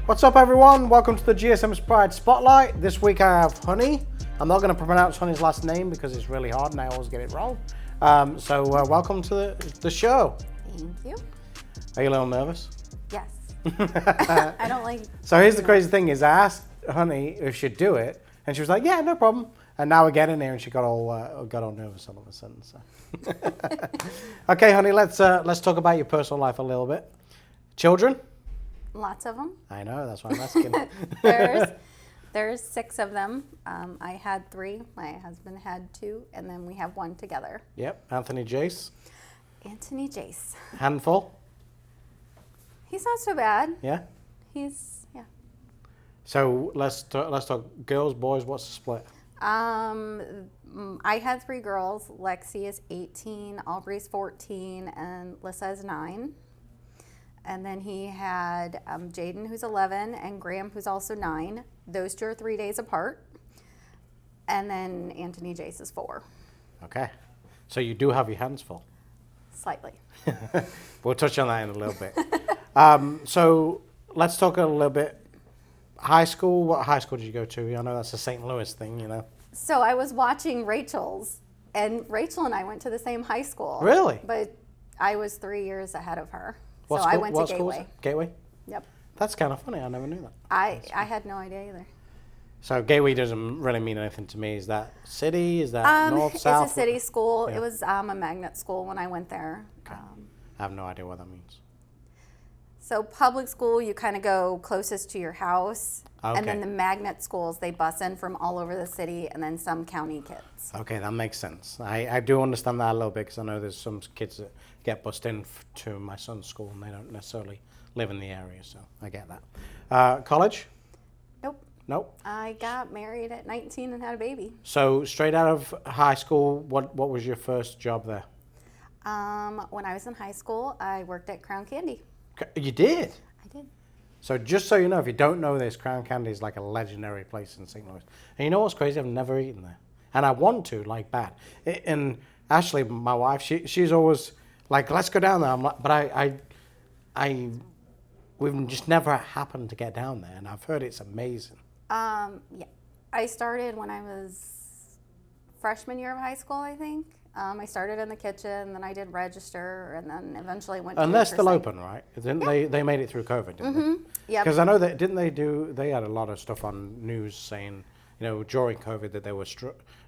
What's up, everyone? Welcome to the GSM Pride Spotlight. This week I have Honey. I'm not going to pronounce Honey's last name because it's really hard and I always get it wrong. Welcome to the show. Thank you. Are you a little nervous? Yes. I don't like... So here's the crazy thing is I asked Honey if she'd do it and she was like, yeah, no problem. And now we're getting there and she got all nervous all of a sudden. So. Okay, Honey, let's talk about your personal life a little bit. Children? Lots of them. I know, that's why I'm asking. There's 6 of them. I had 3. My husband had 2, and then we have 1 together. Yep, Anthony Jace. Anthony Jace. Handful? He's not so bad. Yeah? Yeah. So let's talk girls, boys, what's the split? I had 3 girls. Lexi is 18, Aubrey's 14, and Lissa is 9. And then he had Jaden, who's 11, and Graham, who's also 9. Those 2 are 3 days apart. And then Anthony Jace is 4. Okay. So you do have your hands full. Slightly. We'll touch on that in a little bit. So let's talk a little bit. High school, what high school did you go to? I know that's a St. Louis thing, you know. So I was watching Rachel's, and Rachel and I went to the same high school. Really? But I was 3 years ahead of her. What so school, I went to Gateway. Gateway? Yep. That's kind of funny. I never knew that. I had no idea either. So Gateway doesn't really mean anything to me. Is that city? Is that north, south? It's a city school. Yeah. It was a magnet school when I went there. Okay. I have no idea what that means. So public school, you kind of go closest to your house. Okay. And then the magnet schools, they bus in from all over the city, and then some county kids. Okay, that makes sense. I do understand that a little bit because I know there's some kids that get bused in to my son's school and they don't necessarily live in the area, so I get that. College? Nope. Nope. I got married at 19 and had a baby. So straight out of high school, what was your first job there? When I was in high school, I worked at Crown Candy. You did? I did. So just so you know, if you don't know this, Crown Candy is like a legendary place in St. Louis. And you know what's crazy? I've never eaten there. And I want to, like bad. And Ashley, my wife, she's always like, let's go down there. I'm like, but we've just never happened to get down there. And I've heard it's amazing. Yeah. I started when I was freshman year of high school, I think. I started in the kitchen, then I did register, and then eventually went to And they're still open, right? Didn't they made it through COVID, didn't they? Yeah. Because I know that, they had a lot of stuff on news saying, you know, during COVID that they were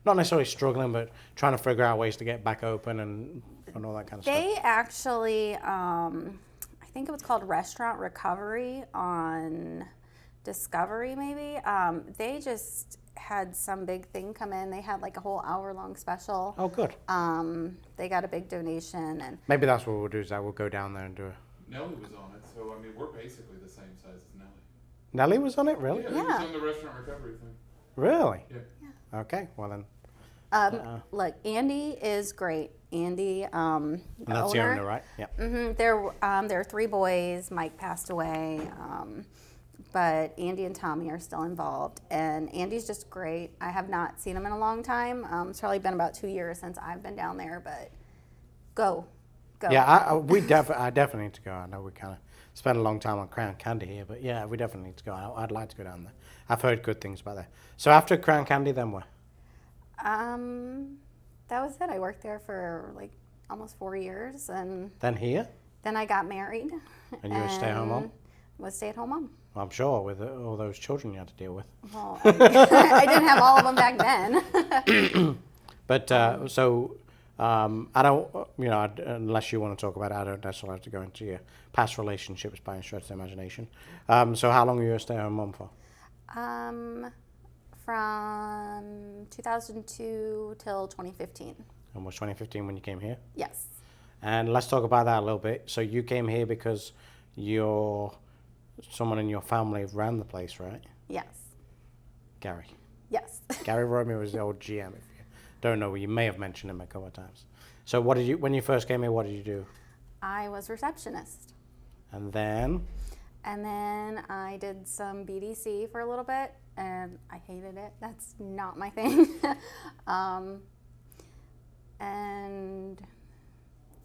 not necessarily struggling, but trying to figure out ways to get back open and all that kind of stuff. They actually, I think it was called Restaurant Recovery on Discovery, maybe. They just had some big thing come in. They had like a whole hour-long special. Oh, good. They got a big donation, and Maybe that's what we'll do, is that we'll go down there and do it. Nellie was on it, so I mean, we're basically the same size as Nellie. Nellie was on it, really? Yeah, he was on the restaurant recovery thing. Really? Yeah. Okay, well then. look, Andy is great. Andy, And that's the owner, right? Yeah. There are 3 boys. Mike passed away, but Andy and Tommy are still involved. And Andy's just great. I have not seen him in a long time. It's probably been about 2 years since I've been down there, but go. Yeah, I definitely need to go. I know we kind of spent a long time on Crown Candy here, but yeah, we definitely need to go. I'd like to go down there. I've heard good things about that. So after Crown Candy, then what? That was it. I worked there for like almost 4 years, and Then here? then I got married. And you were a stay-at-home mom? Was stay-at-home mom. I'm sure, with all those children you had to deal with. Well, I didn't have all of them back then. But I don't, unless you want to talk about it, I don't necessarily have to go into your past relationships by any stretch of the imagination. So how long were you a stay-at-home mom for? From 2002 till 2015. And was 2015 when you came here? Yes. And let's talk about that a little bit. So you came here because someone in your family ran the place, right? Yes. Gary. Yes. Gary Romeo was the old GM. If you don't know, you may have mentioned him a couple of times. So when you first came here, what did you do? I was receptionist. And then? And then I did some BDC for a little bit, and I hated it. That's not my thing. And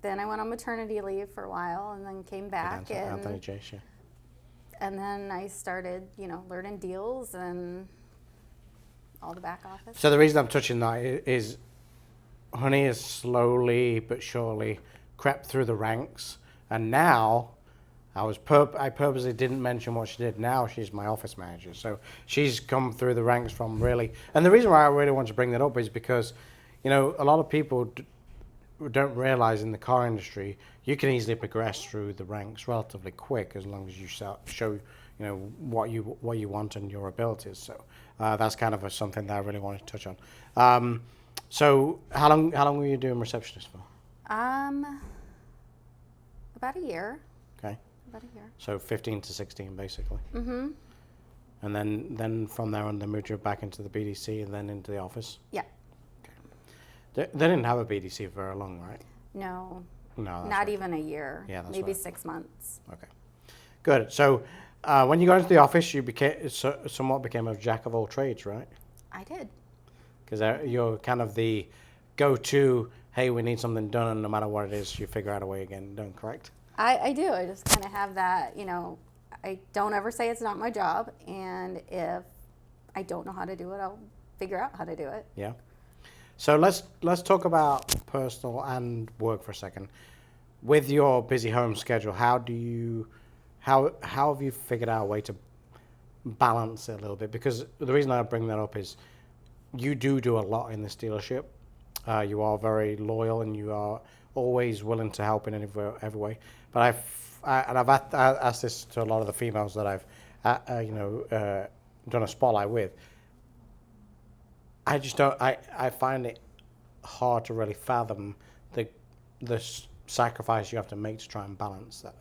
then I went on maternity leave for a while, and then came back. Anthony Jace, yeah. And then I started, learning deals and all the back office. So the reason I'm touching that is Honey has slowly but surely crept through the ranks, and now I purposely didn't mention what she did. Now she's my office manager, so she's come through the ranks from really. And the reason why I really want to bring that up is because, a lot of people don't realize in the car industry you can easily progress through the ranks relatively quick as long as you show what you want and your abilities. So that's kind of something that I really wanted to touch on. So how long were you doing receptionist for? About a year. Okay. About a year. So 15 to 16 basically. Mm-hmm. And then from there on they moved you back into the BDC and then into the office? Yeah. They didn't have a BDC for very long, right? No. No. That's Not right. even a year. Yeah, that's maybe right. 6 months. Okay. Good. So when you got into the office, you somewhat became a jack of all trades, right? I did. Because you're kind of the go-to, hey, we need something done, and no matter what it is, you figure out a way to get it done, correct? I do. I just kind of have that, I don't ever say it's not my job. And if I don't know how to do it, I'll figure out how to do it. Yeah. So let's talk about personal and work for a second. With your busy home schedule, how have you figured out a way to balance it a little bit? Because the reason I bring that up is you do a lot in this dealership. You are very loyal and you are always willing to help in every way. But I've asked this to a lot of the females that I've done a spotlight with. I just don't. I find it hard to really fathom the sacrifice you have to make to try and balance that.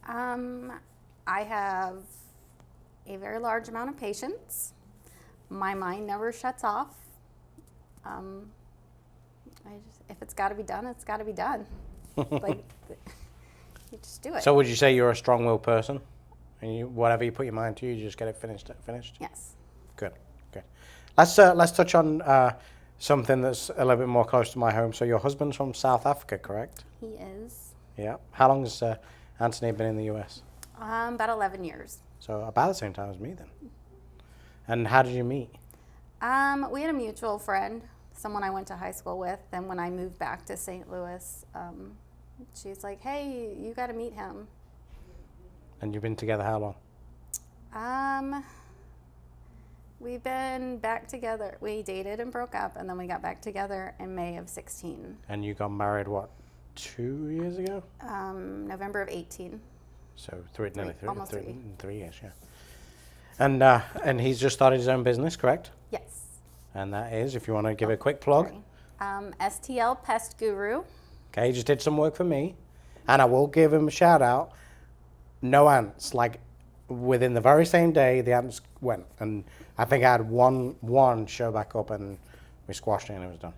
I have a very large amount of patience. My mind never shuts off. If it's got to be done, it's got to be done. Like, you just do it. So would you say you're a strong-willed person? And whatever you put your mind to, you just get it finished? Yes. Good. Let's touch on something that's a little bit more close to my home. So your husband's from South Africa, correct? He is. Yeah. How long has Anthony been in the US? About 11 years. So about the same time as me then. And how did you meet? We had a mutual friend, someone I went to high school with. Then when I moved back to St. Louis, she's like, hey, you got to meet him. And you've been together how long? We've been back together. We dated and broke up, and then we got back together in May of 16. And you got married, what, 2 years ago? November of 18. So almost 3 years, yeah. And he's just started his own business, correct? Yes. And that is, if you want to give it a quick plug. STL Pest Guru. Okay, he just did some work for me. And I will give him a shout out. No ants. Like, within the very same day, the ants went. And I think I had one show back up and we squashed it and it was done.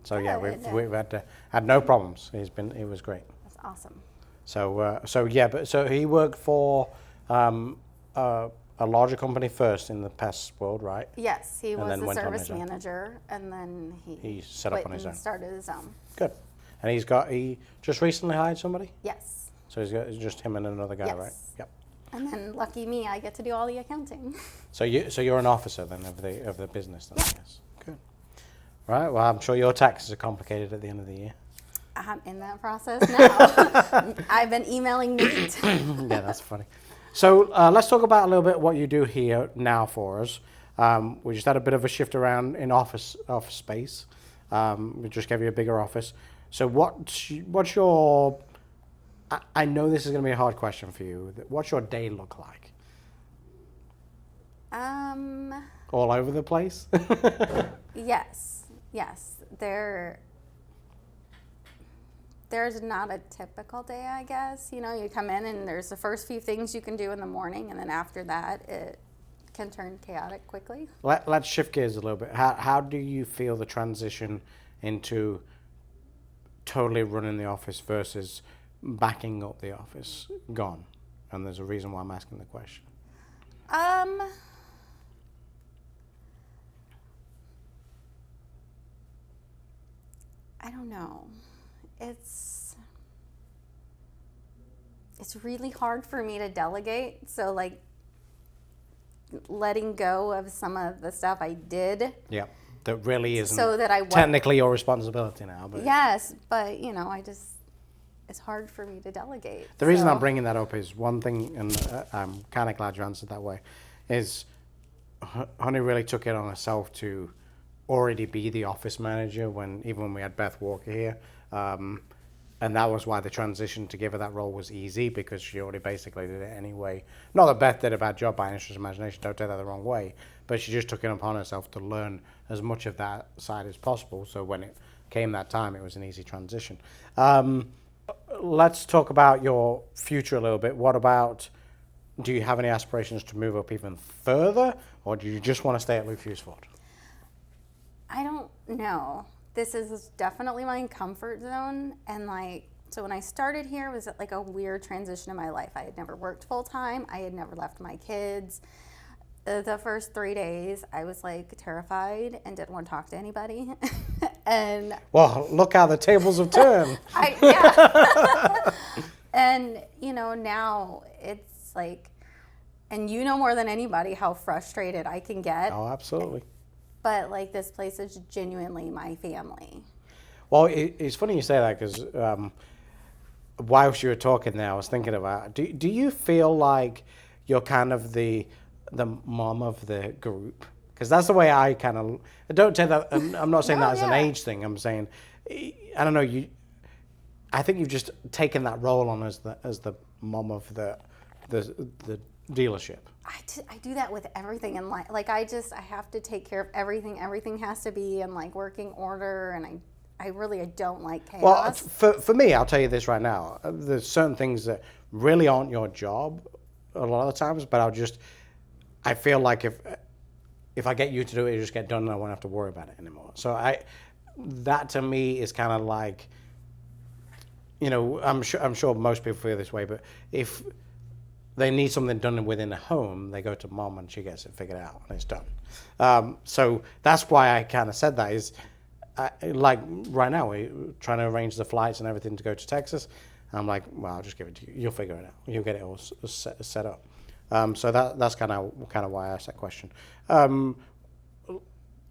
So yeah, we've had no problems. It was great. That's awesome. So he worked for a larger company first in the pest world, right? Yes, he was then the went on service his own. manager, and then He set up on his own. Started his own. Good. And he just recently hired somebody? Yes. So it's just him and another guy, Yes. right? Yep. And then lucky me, I get to do all the accounting. So you're an officer then of the business then, I guess. Good. Right. Well, I'm sure your taxes are complicated at the end of the year. I'm in that process now. I've been emailing Nate. Yeah, that's funny. So let's talk about a little bit what you do here now for us. We just had a bit of a shift around in office space. We just gave you a bigger office. So what's your? I know this is going to be a hard question for you. What's your day look like? All over the place? Yes. There's not a typical day, I guess. You come in and there's the first few things you can do in the morning, and then after that, it can turn chaotic quickly. Let's shift gears a little bit. How do you feel the transition into totally running the office versus backing up the office gone? And there's a reason why I'm asking the question. I don't know. it's really hard for me to delegate. So like letting go of some of the stuff I did. Yeah, that really isn't So that I technically your responsibility now. But yes, but it's hard for me to delegate. the reason I'm bringing that up is one thing, and I'm kind of glad you answered that way, is Honey really took it on herself to already be the office manager even when we had Beth Walker here. And that was why the transition to give her that role was easy, because she already basically did it anyway. Not that Beth did a bad job by any stretch of imagination, don't take that the wrong way, but she just took it upon herself to learn as much of that side as possible. So when it came that time, it was an easy transition. Let's talk about your future a little bit. What about, do you have any aspirations to move up even further, or do you just want to stay at Luke Fuseford? I don't know. This is definitely my comfort zone. And like, so when I started here, it was like a weird transition in my life. I had never worked full time. I had never left my kids. The first 3 days, I was like terrified and didn't want to talk to anybody. And well, look how the tables have turned. yeah. And now it's like, and more than anybody how frustrated I can get. Oh, absolutely. But like, this place is genuinely my family. Well, it's funny you say that, because whilst you were talking there, I was thinking about, do you feel like you're kind of the mom of the group? Because that's the way I kind of, don't take that, I'm not saying that as an age thing, I'm saying, I don't know, I think you've just taken that role on as the mom of the dealership. I do that with everything in life. Like I have to take care of everything. Everything has to be in like working order, and I really don't like chaos. Well, for me, I'll tell you this right now. There's certain things that really aren't your job a lot of the times, but I feel like if I get you to do it, you just get done, and I won't have to worry about it anymore. So that to me is kind of like, I'm sure most people feel this way, but if they need something done within the home, they go to mom and she gets it figured out and it's done. So that's why I kind of said that is, like right now we're trying to arrange the flights and everything to go to Texas. I'm like, well, I'll just give it to you. You'll figure it out. You'll get it all set up. So that's kind of why I asked that question.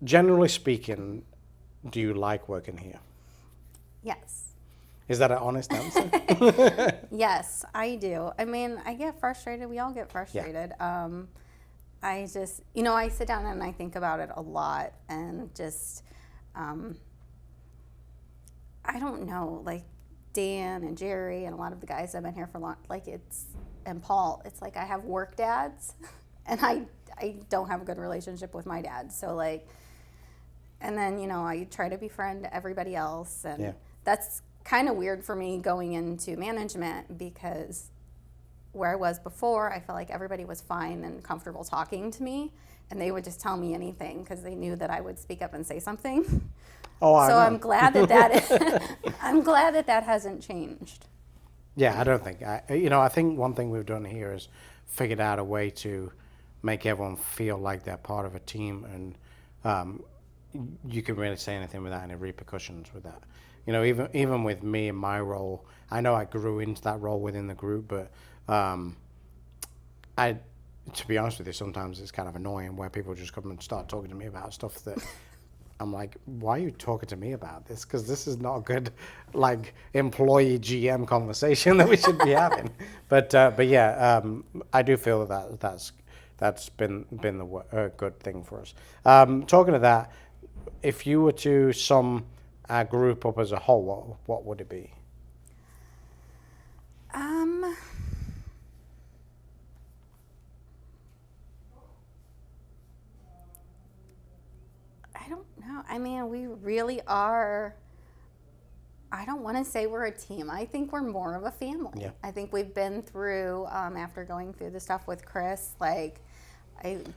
Generally speaking, do you like working here? Yes. Is that an honest answer? Yes, I do. I mean, I get frustrated. We all get frustrated. Yeah. I just, I sit down and I think about it a lot, and just, I don't know, like Dan and Jerry and a lot of the guys that have been here for long, and Paul, it's like I have work dads, and I don't have a good relationship with my dad. So like, and then, I try to befriend everybody else, and that's kind of weird for me going into management, because where I was before, I felt like everybody was fine and comfortable talking to me, and they would just tell me anything because they knew that I would speak up and say something. Oh, I know. I'm glad I'm glad that hasn't changed. Yeah, I don't think. I think one thing we've done here is figured out a way to make everyone feel like they're part of a team, and you can really say anything without any repercussions with that. Even with me and my role, I know I grew into that role within the group, but to be honest with you, sometimes it's kind of annoying where people just come and start talking to me about stuff that I'm like, why are you talking to me about this? Because this is not a good, like, employee GM conversation that we should be having. But yeah, I do feel that's been a good thing for us. Talking of that, if you were to sum our group up as a whole, what would it be? I don't know. I mean, we really are. I don't want to say we're a team. I think we're more of a family. Yeah. I think we've been through, after going through the stuff with Chris, like,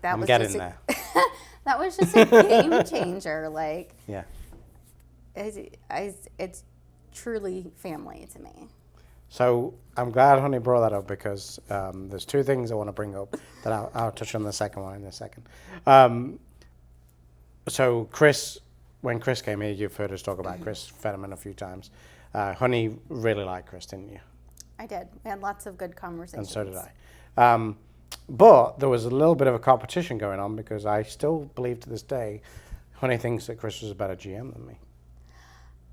that was just a game changer. Like, yeah. It's truly family to me. So I'm glad Honey brought that up, because there's two things I want to bring up that I'll touch on the second one in a second. So Chris, when Chris came here, you've heard us talk about Chris Fetterman a few times. Honey really liked Chris, didn't you? I did. We had lots of good conversations. And so did I. But there was a little bit of a competition going on because I still believe to this day, Honey thinks that Chris was a better GM than me.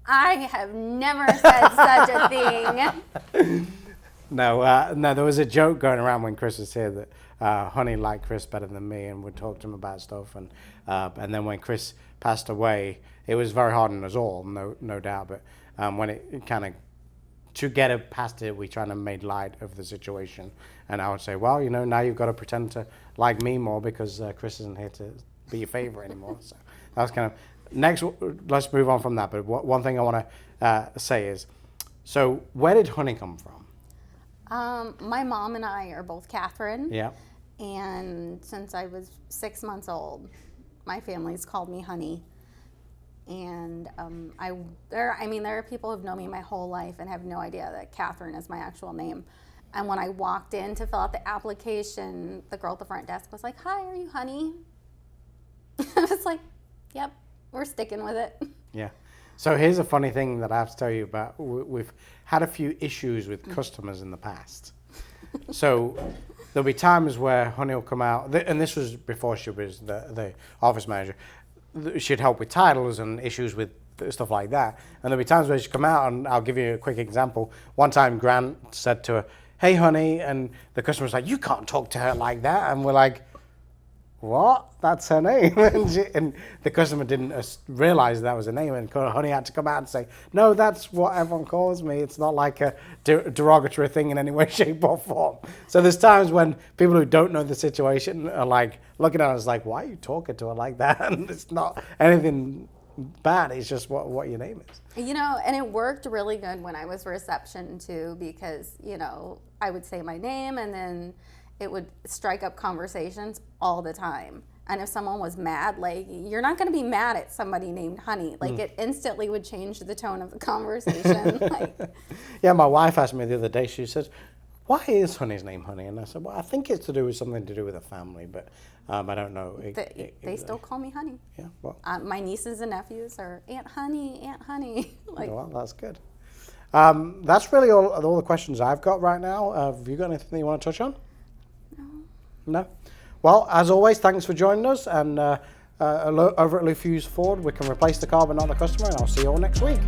I have never said such a thing. No, there was a joke going around when Chris was here that Honey liked Chris better than me and would talk to him about stuff. And then when Chris passed away, it was very hard on us all, no doubt. But when it kind of, to get it past it, we kind of made light of the situation. And I would say, well, now you've got to pretend to like me more because Chris isn't here to be your favorite anymore. So that was kind of, next, let's move on from that. But one thing I want to say is, so where did Honey come from? My mom and I are both Catherine. Yeah. And since I was 6 months old, my family's called me Honey. And there are people who've known me my whole life and have no idea that Catherine is my actual name. And when I walked in to fill out the application, the girl at the front desk was like, "Hi, are you Honey?" I was like, "Yep, we're sticking with it." Yeah. So here's a funny thing that I have to tell you about. We've had a few issues with customers in the past. So there'll be times where Honey will come out, and this was before she was the office manager. She'd help with titles and issues with stuff like that. And there'll be times where she'd come out, and I'll give you a quick example. One time Grant said to her, "Hey, Honey," and the customer's like, "You can't talk to her like that." And we're like, "What? That's her name?" And the customer didn't realize that was her name, and Honey had to come out and say, "No, that's what everyone calls me. It's not like a derogatory thing in any way, shape, or form." So there's times when people who don't know the situation are like looking at us like, "Why are you talking to her like that?" And it's not anything bad. It's just what your name is. And it worked really good when I was reception too, because I would say my name and then it would strike up conversations all the time. And if someone was mad, like, you're not going to be mad at somebody named Honey. Like, it instantly would change the tone of the conversation. Yeah, my wife asked me the other day, she says, "Why is Honey's name Honey?" And I said, "Well, I think it's something to do with a family, but I don't know." They still call me Honey. Yeah, well. My nieces and nephews are Aunt Honey, Aunt Honey. Well, that's good. That's really all the questions I've got right now. Have you got anything you want to touch on? No? Well, as always, thanks for joining us. And over at Lou Fuse Ford, we can replace the car but not the customer. And I'll see you all next week.